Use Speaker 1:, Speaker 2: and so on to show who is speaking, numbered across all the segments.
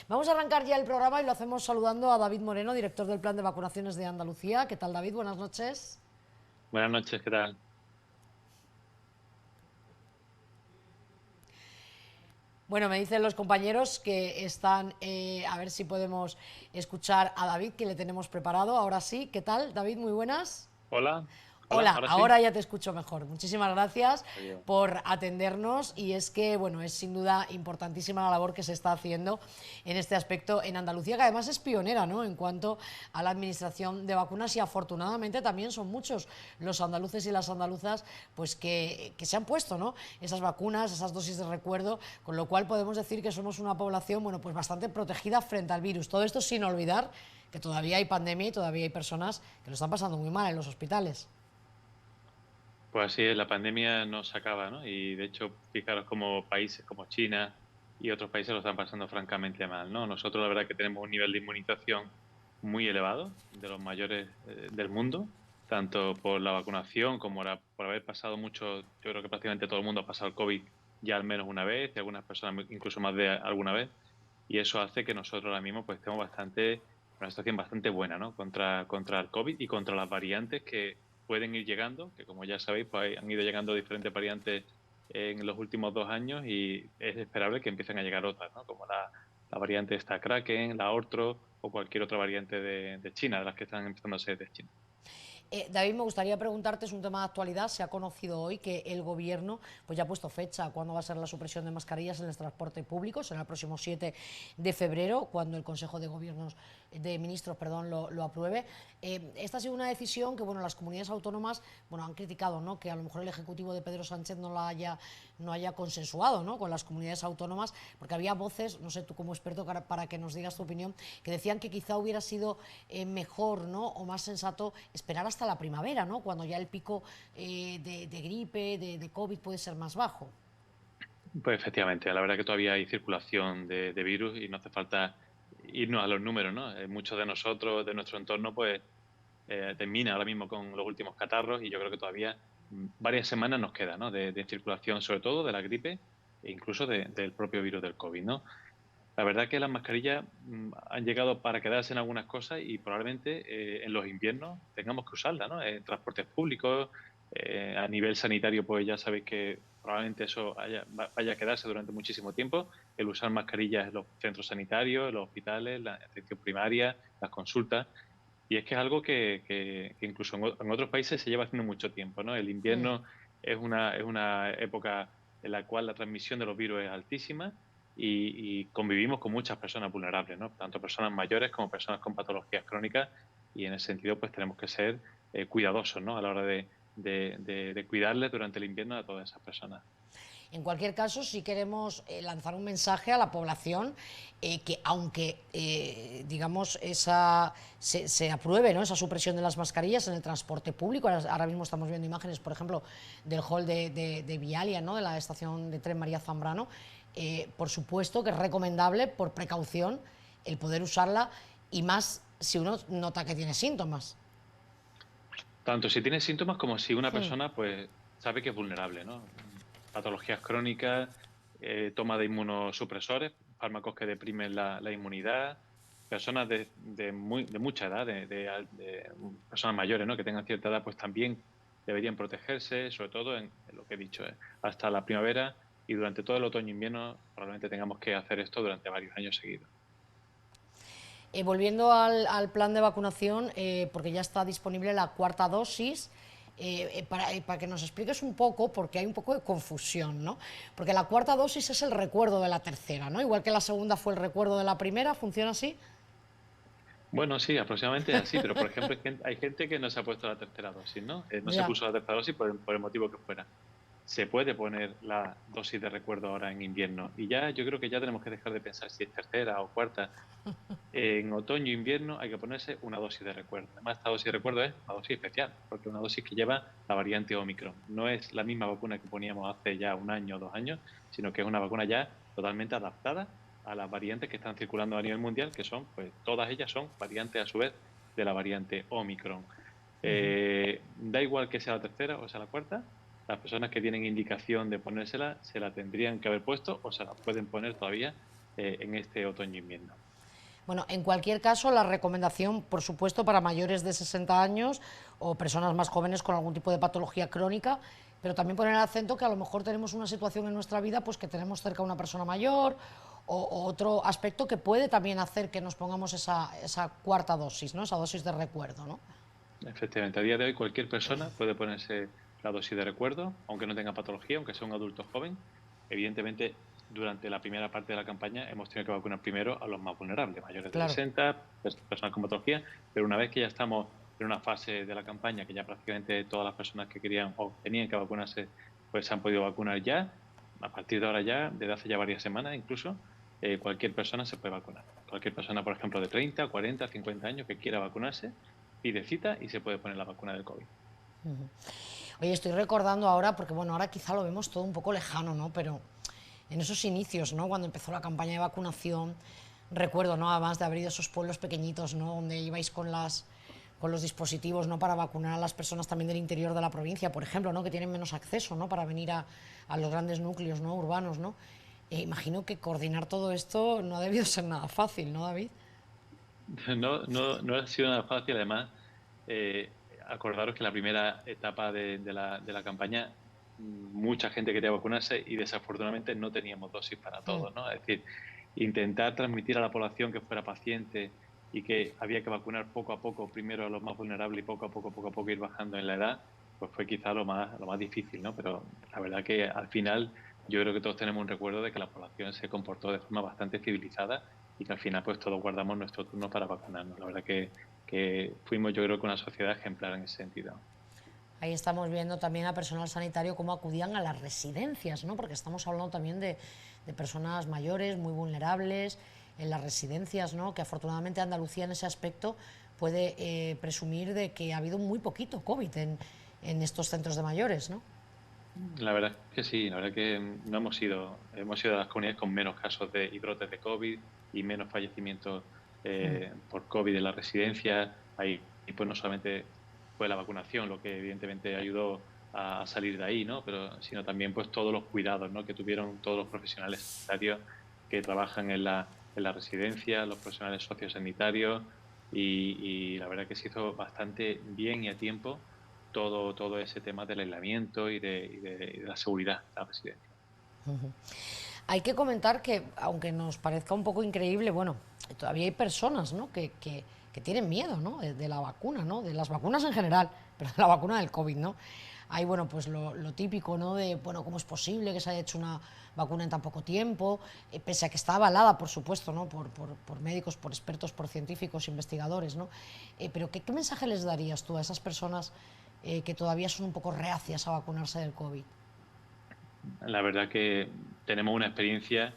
Speaker 1: Vamos a arrancar ya el programa y lo hacemos saludando a David Moreno, director del Plan de Vacunaciones de Andalucía. ¿Qué tal, David? Buenas noches.
Speaker 2: Buenas noches, ¿qué tal?
Speaker 1: Bueno, me dicen los compañeros que están, a ver si podemos escuchar a David, que le tenemos preparado. Ahora sí, ¿qué tal, David? Muy buenas.
Speaker 2: Hola, hola,
Speaker 1: Hola,
Speaker 2: ahora sí.
Speaker 1: ahora ya te escucho mejor. Muchísimas gracias
Speaker 2: Adiós.
Speaker 1: por atendernos y es que, bueno, es sin duda importantísima la labor que se está haciendo en este aspecto en Andalucía, que además es pionera, ¿no?, en cuanto a la administración de vacunas y afortunadamente también son muchos los andaluces y las andaluzas pues que se han puesto, ¿no?, esas vacunas, esas dosis de recuerdo, con lo cual podemos decir que somos una población, bueno, pues bastante protegida frente al virus. Todo esto sin olvidar que todavía hay pandemia y todavía hay personas que lo están pasando muy mal en los hospitales.
Speaker 2: Pues así es, la pandemia no se acaba, ¿no? Y de hecho, fijaros como países como China y otros países lo están pasando francamente mal, ¿no? Nosotros la verdad que tenemos un nivel de inmunización muy elevado, de los mayores del mundo, tanto por la vacunación como por haber pasado mucho, yo creo que prácticamente todo el mundo ha pasado el COVID ya al menos una vez y algunas personas incluso más de alguna vez. Y eso hace que nosotros ahora mismo pues estemos una situación bastante buena, ¿no? Contra el COVID y contra las variantes que pueden ir llegando, que como ya sabéis, pues han ido llegando diferentes variantes en los últimos 2 años y es esperable que empiecen a llegar otras, ¿no? Como la variante esta Kraken, la Ortro o cualquier otra variante de China, de las que están empezando a ser de China.
Speaker 1: David, me gustaría preguntarte, es un tema de actualidad, se ha conocido hoy que el gobierno pues ya ha puesto fecha a cuándo va a ser la supresión de mascarillas en el transporte público, será el próximo 7 de febrero, cuando el Consejo de Gobiernos de Ministros, perdón, lo apruebe. Esta ha sido una decisión que, bueno, las comunidades autónomas, bueno, han criticado, ¿no?, que a lo mejor el Ejecutivo de Pedro Sánchez no haya consensuado, ¿no?, con las comunidades autónomas, porque había voces, no sé, tú como experto para que nos digas tu opinión, que decían que quizá hubiera sido mejor, ¿no?, o más sensato esperar hasta la primavera, ¿no?, cuando ya el pico de gripe, de COVID puede ser más bajo.
Speaker 2: Pues efectivamente, la verdad que todavía hay circulación de virus y no hace falta irnos a los números, ¿no? Muchos de nosotros, de nuestro entorno, pues termina ahora mismo con los últimos catarros y yo creo que todavía varias semanas nos queda, ¿no? De circulación, sobre todo de la gripe e incluso del propio virus del COVID, ¿no? La verdad que las mascarillas han llegado para quedarse en algunas cosas y probablemente en los inviernos tengamos que usarlas, ¿no? En transportes públicos, a nivel sanitario, pues ya sabéis que probablemente eso vaya a quedarse durante muchísimo tiempo, el usar mascarillas en los centros sanitarios, en los hospitales, la atención primaria, las consultas. Y es que es algo que incluso en otros países se lleva haciendo mucho tiempo, ¿no? El invierno es una época en la cual la transmisión de los virus es altísima y convivimos con muchas personas vulnerables, ¿no? Tanto personas mayores como personas con patologías crónicas y en ese sentido pues tenemos que ser cuidadosos, ¿no? A la hora de cuidarles durante el invierno a todas esas personas.
Speaker 1: En cualquier caso, si queremos lanzar un mensaje a la población que aunque, digamos, se apruebe, ¿no?, esa supresión de las mascarillas en el transporte público, ahora mismo estamos viendo imágenes, por ejemplo, del hall de Vialia, ¿no?, de la estación de tren María Zambrano, por supuesto que es recomendable, por precaución, el poder usarla y más si uno nota que tiene síntomas.
Speaker 2: Tanto si tiene síntomas como si una persona pues sabe que es vulnerable, ¿no? Patologías crónicas, toma de inmunosupresores, fármacos que deprimen la inmunidad, personas de mucha edad, de personas mayores, ¿no?, que tengan cierta edad, pues también deberían protegerse, sobre todo en lo que he dicho, hasta la primavera y durante todo el otoño e invierno probablemente tengamos que hacer esto durante varios años seguidos.
Speaker 1: Volviendo al plan de vacunación, porque ya está disponible la cuarta dosis, para que nos expliques un poco, porque hay un poco de confusión, ¿no? Porque la cuarta dosis es el recuerdo de la tercera, ¿no? Igual que la segunda fue el recuerdo de la primera, ¿funciona así?
Speaker 2: Bueno, sí, aproximadamente así, pero por ejemplo hay gente que no se ha puesto la tercera dosis, ¿no? No se
Speaker 1: Ya.
Speaker 2: puso la tercera dosis por el motivo que fuera. Se puede poner la dosis de recuerdo ahora en invierno y ya yo creo que ya tenemos que dejar de pensar si es tercera o cuarta. En otoño e invierno hay que ponerse una dosis de recuerdo. Además, esta dosis de recuerdo es una dosis especial, porque es una dosis que lleva la variante Omicron. No es la misma vacuna que poníamos hace ya 1 año o 2 años, sino que es una vacuna ya totalmente adaptada a las variantes que están circulando a nivel mundial, que son, pues todas ellas son variantes a su vez de la variante Omicron. Da igual que sea la tercera o sea la cuarta, las personas que tienen indicación de ponérsela se la tendrían que haber puesto o se la pueden poner todavía en este otoño-invierno.
Speaker 1: Bueno, en cualquier caso, la recomendación, por supuesto, para mayores de 60 años o personas más jóvenes con algún tipo de patología crónica, pero también poner el acento que a lo mejor tenemos una situación en nuestra vida pues que tenemos cerca a una persona mayor o otro aspecto que puede también hacer que nos pongamos esa cuarta dosis, ¿no? Esa dosis de recuerdo, ¿no?
Speaker 2: Efectivamente, a día de hoy cualquier persona puede ponerse la dosis de recuerdo, aunque no tenga patología, aunque sea un adulto joven. Evidentemente, durante la primera parte de la campaña hemos tenido que vacunar primero a los más vulnerables, mayores de
Speaker 1: Claro.
Speaker 2: 60, personas con patología, pero una vez que ya estamos en una fase de la campaña que ya prácticamente todas las personas que querían o tenían que vacunarse, pues se han podido vacunar ya, a partir de ahora ya, desde hace ya varias semanas incluso, cualquier persona se puede vacunar. Cualquier persona, por ejemplo, de 30, 40, 50 años que quiera vacunarse, pide cita y se puede poner la vacuna del COVID.
Speaker 1: Oye, estoy recordando ahora, porque bueno, ahora quizá lo vemos todo un poco lejano, ¿no? Pero en esos inicios, ¿no? Cuando empezó la campaña de vacunación, recuerdo, ¿no? Además de haber ido a esos pueblos pequeñitos, ¿no? Donde ibais con los dispositivos, ¿no? Para vacunar a las personas también del interior de la provincia, por ejemplo, ¿no? Que tienen menos acceso, ¿no? Para venir a los grandes núcleos, ¿no? Urbanos, ¿no? Imagino que coordinar todo esto no ha debido ser nada fácil, ¿no, David?
Speaker 2: No ha sido nada fácil, además, acordaros que la primera etapa de la campaña, mucha gente quería vacunarse y desafortunadamente no teníamos dosis para
Speaker 1: Mm.
Speaker 2: todos, ¿no? Es decir, intentar transmitir a la población que fuera paciente y que había que vacunar poco a poco, primero a los más vulnerables y poco a poco ir bajando en la edad, pues fue quizá lo más difícil, ¿no? Pero la verdad que al final yo creo que todos tenemos un recuerdo de que la población se comportó de forma bastante civilizada y que al final pues todos guardamos nuestro turno para vacunarnos. La verdad que fuimos yo creo que una sociedad ejemplar en ese sentido.
Speaker 1: Ahí estamos viendo también a personal sanitario cómo acudían a las residencias, ¿no? Porque estamos hablando también de personas mayores, muy vulnerables, en las residencias, ¿no? Que afortunadamente Andalucía en ese aspecto puede presumir de que ha habido muy poquito COVID en estos centros de mayores, ¿no?
Speaker 2: La verdad que sí, la verdad que no hemos sido de las comunidades con menos casos de brotes de COVID y menos fallecimientos por COVID en la residencia. Ahí pues no solamente fue la vacunación lo que evidentemente ayudó a salir de ahí, ¿no? Pero sino también pues todos los cuidados, ¿no? Que tuvieron todos los profesionales sanitarios que trabajan en la residencia, los profesionales sociosanitarios y la verdad que se hizo bastante bien y a tiempo todo ese tema del aislamiento y de la seguridad de la residencia.
Speaker 1: Hay que comentar que, aunque nos parezca un poco increíble, bueno, todavía hay personas, ¿no? Que tienen miedo, ¿no? De la vacuna, ¿no? De las vacunas en general, pero de la vacuna del COVID, ¿no? Hay, bueno, pues lo típico, ¿no? De, bueno, ¿cómo es posible que se haya hecho una vacuna en tan poco tiempo? Pese a que está avalada, por supuesto, ¿no? Por médicos, por expertos, por científicos, investigadores, ¿no? Pero ¿qué mensaje les darías tú a esas personas que todavía son un poco reacias a vacunarse del COVID?
Speaker 2: La verdad que tenemos una experiencia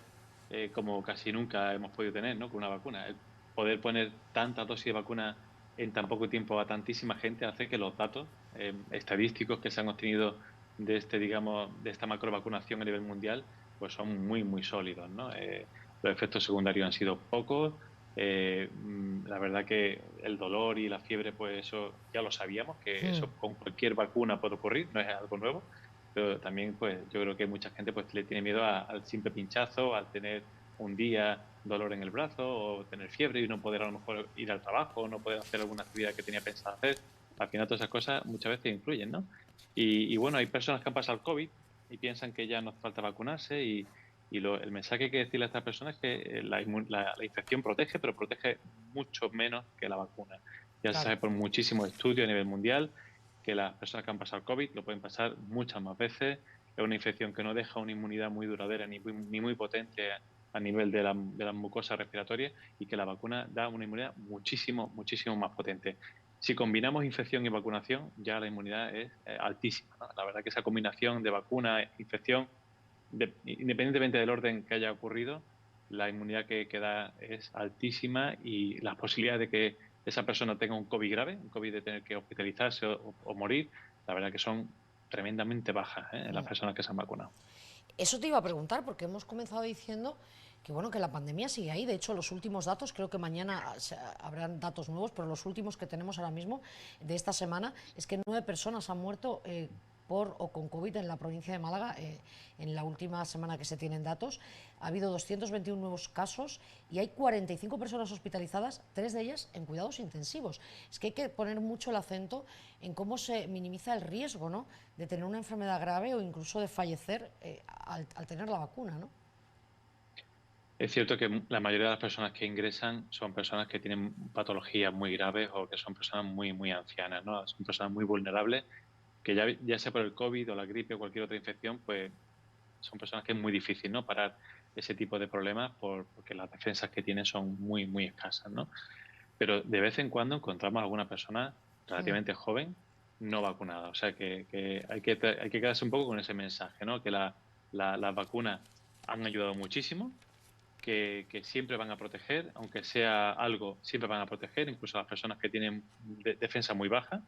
Speaker 2: como casi nunca hemos podido tener, ¿no? Con una vacuna. El poder poner tantas dosis de vacuna en tan poco tiempo a tantísima gente hace que los datos estadísticos que se han obtenido de digamos, de esta macro vacunación a nivel mundial, pues son muy sólidos, ¿no? Los efectos secundarios han sido pocos. La verdad que el dolor y la fiebre, pues eso ya lo sabíamos, que
Speaker 1: Hmm.
Speaker 2: eso con cualquier vacuna puede ocurrir, no es algo nuevo, pero también pues yo creo que mucha gente pues le tiene miedo al simple pinchazo, al tener un día dolor en el brazo o tener fiebre y no poder a lo mejor ir al trabajo o no poder hacer alguna actividad que tenía pensado hacer. Al final todas esas cosas muchas veces influyen, ¿no? Y bueno, hay personas que han pasado el COVID y piensan que ya no hace falta vacunarse el mensaje que hay que decirle a estas personas es que la infección protege, pero protege mucho menos que la vacuna. Ya se
Speaker 1: Claro.
Speaker 2: sabe por muchísimos estudios a nivel mundial que las personas que han pasado COVID lo pueden pasar muchas más veces. Es una infección que no deja una inmunidad muy duradera ni muy potente a nivel de la mucosa respiratoria y que la vacuna da una inmunidad muchísimo más potente. Si combinamos infección y vacunación, ya la inmunidad es altísima, ¿no? La verdad que esa combinación de vacuna e infección, independientemente del orden que haya ocurrido, la inmunidad que da es altísima y las posibilidades de que esa persona tenga un COVID grave, un COVID de tener que hospitalizarse o morir, la verdad que son tremendamente bajas en las personas que se han vacunado.
Speaker 1: Eso te iba a preguntar, porque hemos comenzado diciendo que bueno, que la pandemia sigue ahí. De hecho, los últimos datos, creo que mañana habrán datos nuevos, pero los últimos que tenemos ahora mismo de esta semana es que 9 personas han muerto por o con COVID en la provincia de Málaga. En la última semana que se tienen datos ha habido 221 nuevos casos y hay 45 personas hospitalizadas, 3 de ellas en cuidados intensivos. Es que hay que poner mucho el acento en cómo se minimiza el riesgo, ¿no?, de tener una enfermedad grave o incluso de fallecer al tener la vacuna, ¿no?
Speaker 2: Es cierto que la mayoría de las personas que ingresan son personas que tienen patologías muy graves o que son personas muy, muy ancianas, ¿no? Son personas muy vulnerables que ya sea por el COVID o la gripe o cualquier otra infección, pues son personas que es muy difícil, ¿no?, parar ese tipo de problemas porque las defensas que tienen son muy, muy escasas, ¿no? Pero de vez en cuando encontramos alguna persona
Speaker 1: Mm.
Speaker 2: relativamente joven no vacunada. O sea que hay que quedarse un poco con ese mensaje, ¿no? Que las vacunas han ayudado muchísimo, que siempre van a proteger, aunque sea algo, siempre van a proteger, incluso a las personas que tienen defensa muy baja.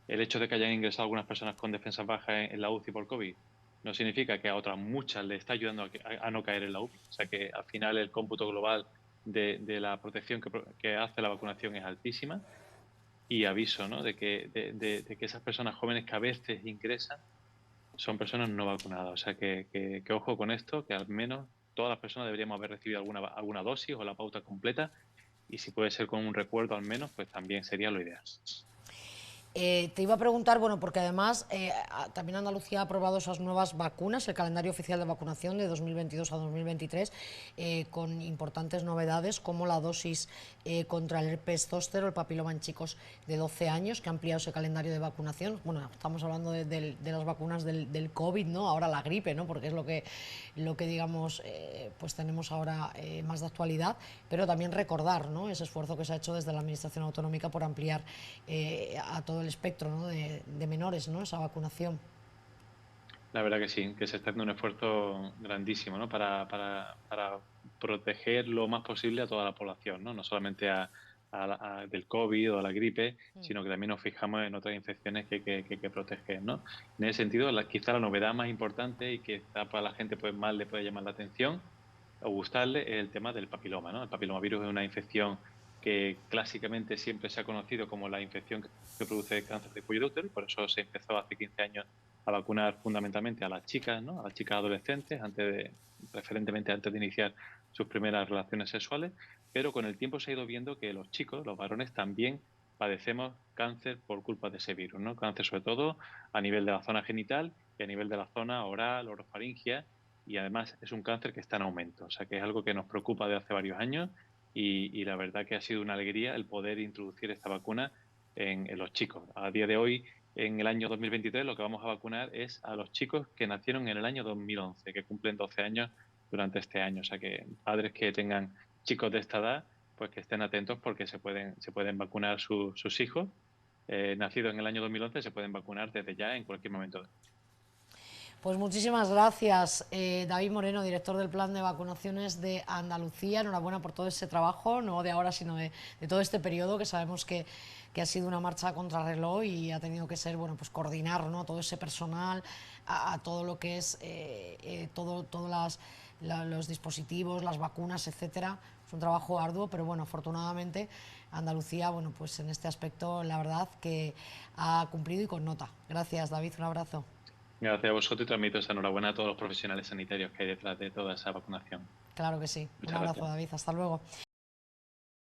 Speaker 2: El hecho de que hayan ingresado algunas personas con defensas bajas en la UCI por COVID no significa que a otras muchas le está ayudando a no caer en la UCI. O sea que al final el cómputo global de la protección que hace la vacunación es altísima. Y aviso, ¿no?, de que esas personas jóvenes que a veces ingresan son personas no vacunadas. O sea que ojo con esto, que al menos todas las personas deberíamos haber recibido alguna dosis o la pauta completa, y si puede ser con un recuerdo al menos, pues también sería lo ideal.
Speaker 1: Te iba a preguntar, bueno, porque además también Andalucía ha aprobado esas nuevas vacunas, el calendario oficial de vacunación de 2022 a 2023, con importantes novedades como la dosis contra el herpes zóster o el papiloma en chicos de 12 años, que ha ampliado ese calendario de vacunación. Bueno, estamos hablando de las vacunas del COVID, ¿no? Ahora la gripe, ¿no?, porque es lo que digamos, pues tenemos ahora más de actualidad, pero también recordar, ¿no?, ese esfuerzo que se ha hecho desde la Administración Autonómica por ampliar a todo el espectro, ¿no?, de menores, ¿no?, esa vacunación.
Speaker 2: La verdad que sí, que se está haciendo un esfuerzo grandísimo, ¿no?, para proteger lo más posible a toda la población, ¿no? No solamente del COVID o a la gripe, sino que también nos fijamos en otras infecciones que hay que proteger, ¿no? En ese sentido, quizá la novedad más importante y que quizá para la gente pues más le puede llamar la atención o gustarle es el tema del papiloma, ¿no? El papilomavirus es una infección que clásicamente siempre se ha conocido como la infección que produce cáncer de cuello de útero, y por eso se empezó hace 15 años a vacunar fundamentalmente a las chicas, ¿no?, a las chicas adolescentes, preferentemente antes de iniciar sus primeras relaciones sexuales, pero con el tiempo se ha ido viendo que los chicos, los varones, también padecemos cáncer por culpa de ese virus, ¿no? Cáncer sobre todo a nivel de la zona genital y a nivel de la zona oral, orofaringia, y además es un cáncer que está en aumento, o sea que es algo que nos preocupa de hace varios años, y la verdad que ha sido una alegría el poder introducir esta vacuna en los chicos. A día de hoy, en el año 2023, lo que vamos a vacunar es a los chicos que nacieron en el año 2011, que cumplen 12 años durante este año. O sea que padres que tengan chicos de esta edad, pues que estén atentos porque se pueden vacunar sus hijos nacidos en el año 2011, se pueden vacunar desde ya en cualquier momento.
Speaker 1: Pues muchísimas gracias, David Moreno, director del Plan de Vacunaciones de Andalucía. Enhorabuena por todo ese trabajo, no de ahora, sino de todo este periodo, que sabemos que ha sido una marcha a contrarreloj y ha tenido que ser, bueno, pues coordinar, ¿no?, a todo ese personal, a todo lo que es todos los dispositivos, las vacunas, etcétera. Es un trabajo arduo, pero bueno, afortunadamente Andalucía, bueno, pues en este aspecto la verdad que ha cumplido y con nota. Gracias, David, un abrazo.
Speaker 2: Gracias a vosotros y transmito esa enhorabuena a todos los profesionales sanitarios que hay detrás de toda esa vacunación.
Speaker 1: Claro que sí. Un
Speaker 2: Muchas
Speaker 1: abrazo,
Speaker 2: gracias.
Speaker 1: David. Hasta luego.